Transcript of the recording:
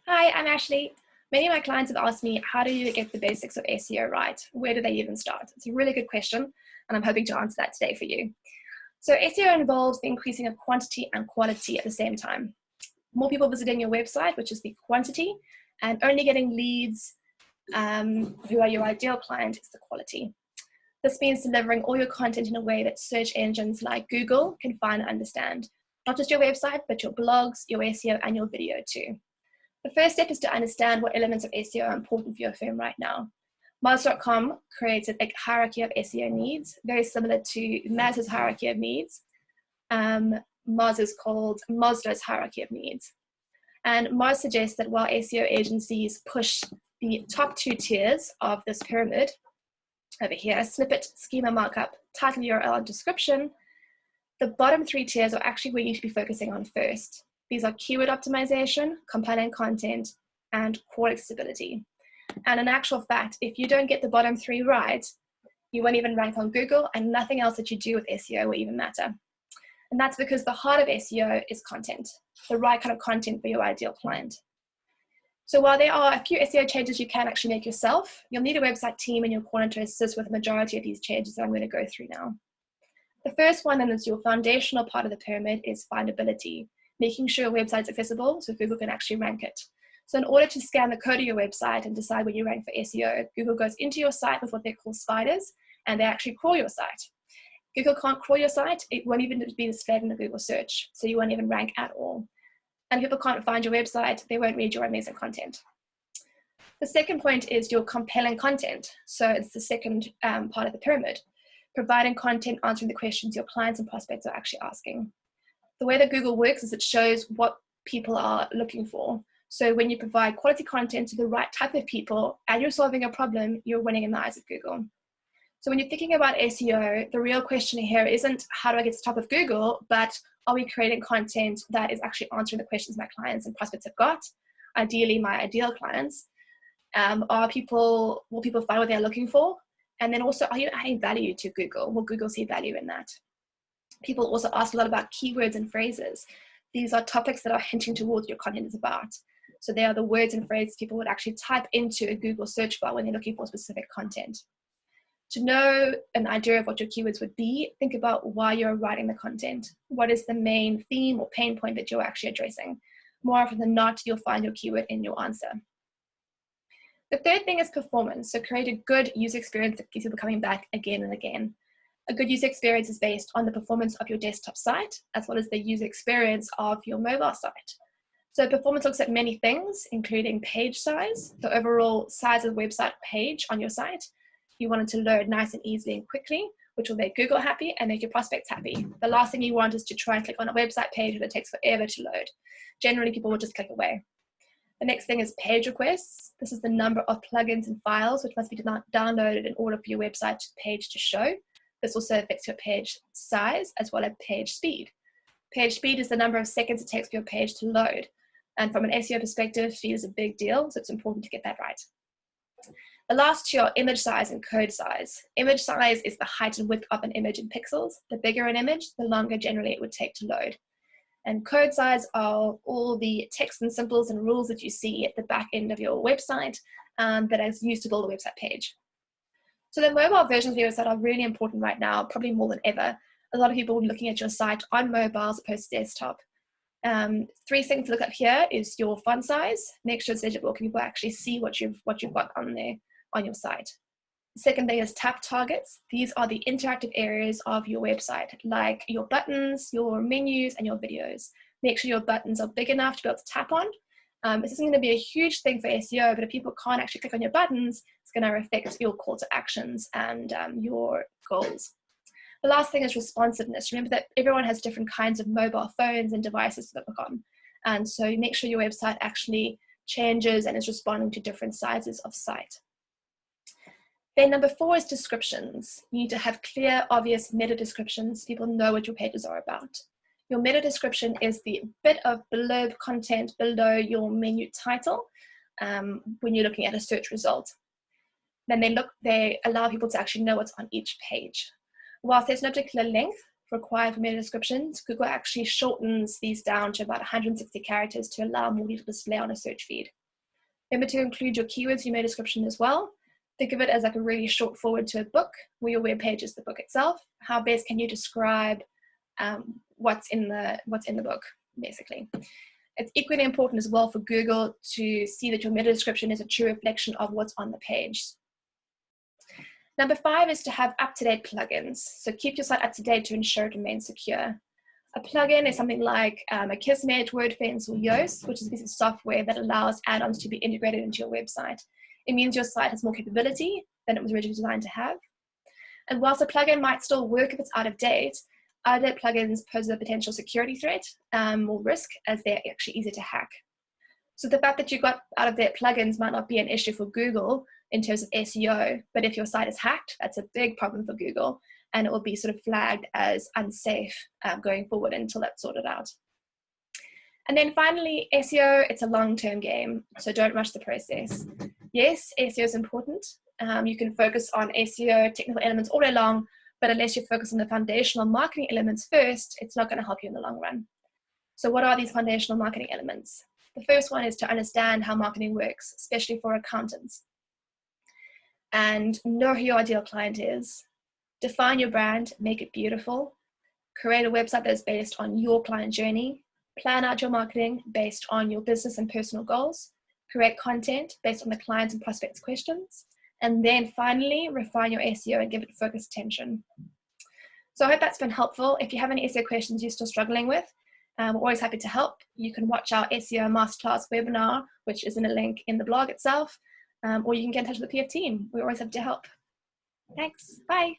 Hi, I'm Ashley. Many of my clients have asked me, how do you get the basics of SEO right? Where do they even start? It's a really good question, and I'm hoping to answer that today for you. So SEO involves the increasing of quantity and quality at the same time. More people visiting your website, which is the quantity, and only getting leads who are your ideal client is the quality. This means delivering all your content in a way that search engines like Google can find and understand. Not just your website, but your blogs, your SEO, and your video too. The first step is to understand what elements of SEO are important for your firm right now. Moz.com created a hierarchy of SEO needs, very similar to Maz's hierarchy of needs. Moz is called Mozdo's hierarchy of needs. And Moz suggests that while SEO agencies push the top two tiers of this pyramid, over here, snippet, schema markup, title URL, and description, the bottom three tiers are actually where you should be focusing on first. These are keyword optimization, compelling content, and core accessibility. And in actual fact, if you don't get the bottom three right, you won't even rank on Google, and nothing else that you do with SEO will even matter. And that's because the heart of SEO is content, the right kind of content for your ideal client. So while there are a few SEO changes you can actually make yourself, you'll need a website team in your corner to assist with the majority of these changes that I'm going to go through now. The first one, and is your foundational part of the pyramid, is findability, making sure your website's accessible so Google can actually rank it. So in order to scan the code of your website and decide where you rank for SEO, Google goes into your site with what they call spiders, and they actually crawl your site. Google can't crawl your site, it won't even be displayed in the Google search, so you won't even rank at all. And if people can't find your website, they won't read your amazing content. The second point is your compelling content. So it's the second part of the pyramid, providing content answering the questions your clients and prospects are actually asking. The way that Google works is it shows what people are looking for. So when you provide quality content to the right type of people and you're solving a problem, you're winning in the eyes of Google. So when you're thinking about SEO, the real question here isn't how do I get to the top of Google, but are we creating content that is actually answering the questions my clients and prospects have got? Ideally, my ideal clients. Will people find what they're looking for? And then also, are you adding value to Google? Will Google see value in that? People also ask a lot about keywords and phrases. These are topics that are hinting towards what your content is about. So they are the words and phrases people would actually type into a Google search bar when they're looking for specific content. To know an idea of what your keywords would be, think about why you're writing the content. What is the main theme or pain point that you're actually addressing? More often than not, you'll find your keyword in your answer. The third thing is performance. So create a good user experience that keeps people coming back again and again. A good user experience is based on the performance of your desktop site, as well as the user experience of your mobile site. So performance looks at many things, including page size, the overall size of the website page on your site. You want it to load nice and easily and quickly, which will make Google happy and make your prospects happy. The last thing you want is to try and click on a website page that takes forever to load. Generally, people will just click away. The next thing is page requests. This is the number of plugins and files which must be downloaded in order for your website page to show. This also affects your page size as well as page speed. Page speed is the number of seconds it takes for your page to load. And from an SEO perspective, speed is a big deal, so it's important to get that right. The last two are image size and code size. Image size is the height and width of an image in pixels. The bigger an image, the longer generally it would take to load. And code size are all the text and symbols and rules that you see at the back end of your website that is used to build a website page. So the mobile versions of your website are really important right now, probably more than ever. A lot of people are looking at your site on mobile as opposed to desktop. Three things to look at here is your font size. Make sure it's legible. Can people actually see what you've got on there on your site? The second thing is tap targets. These are the interactive areas of your website, like your buttons, your menus, and your videos. Make sure your buttons are big enough to be able to tap on. This isn't going to be a huge thing for SEO, but if people can't actually click on your buttons, it's going to affect your call to actions and your goals. The last thing is responsiveness. Remember that everyone has different kinds of mobile phones and devices to look on. And so make sure your website actually changes and is responding to different sizes of site. Then number 4 is descriptions. You need to have clear, obvious meta descriptions. People know what your pages are about. Your meta description is the bit of blurb content below your menu title when you're looking at a search result. Then they allow people to actually know what's on each page. Whilst there's no particular length, required for meta descriptions, Google actually shortens these down to about 160 characters to allow more detailed display on a search feed. Remember to include your keywords in your meta description as well. Think of it as like a really short forward to a book, where your web page is the book itself. How best can you describe what's in the book, basically. It's equally important as well for Google to see that your meta description is a true reflection of what's on the page. Number 5 is to have up-to-date plugins. So keep your site up to date to ensure it remains secure. A plugin is something like Akismet, WordFence, or Yoast, which is a piece of software that allows add-ons to be integrated into your website. It means your site has more capability than it was originally designed to have. And whilst a plugin might still work if it's out of date plugins pose a potential security threat or risk, as they're actually easy to hack. So the fact that you've got out-of-date plugins might not be an issue for Google in terms of SEO, but if your site is hacked, that's a big problem for Google, and it will be sort of flagged as unsafe going forward until that's sorted out. And then finally, SEO, it's a long-term game, so don't rush the process. Yes, SEO is important. You can focus on SEO technical elements all day long, but unless you focus on the foundational marketing elements first, it's not going to help you in the long run. So what are these foundational marketing elements? The first one is to understand how marketing works, especially for accountants. And know who your ideal client is. Define your brand, make it beautiful. Create a website that is based on your client journey. Plan out your marketing based on your business and personal goals. Create content based on the clients' and prospects' questions. And then finally, refine your SEO and give it focused attention. So I hope that's been helpful. If you have any SEO questions you're still struggling with, we're always happy to help. You can watch our SEO Masterclass webinar, which is in a link in the blog itself, or you can get in touch with the PF team. We're always happy to help. Thanks. Bye.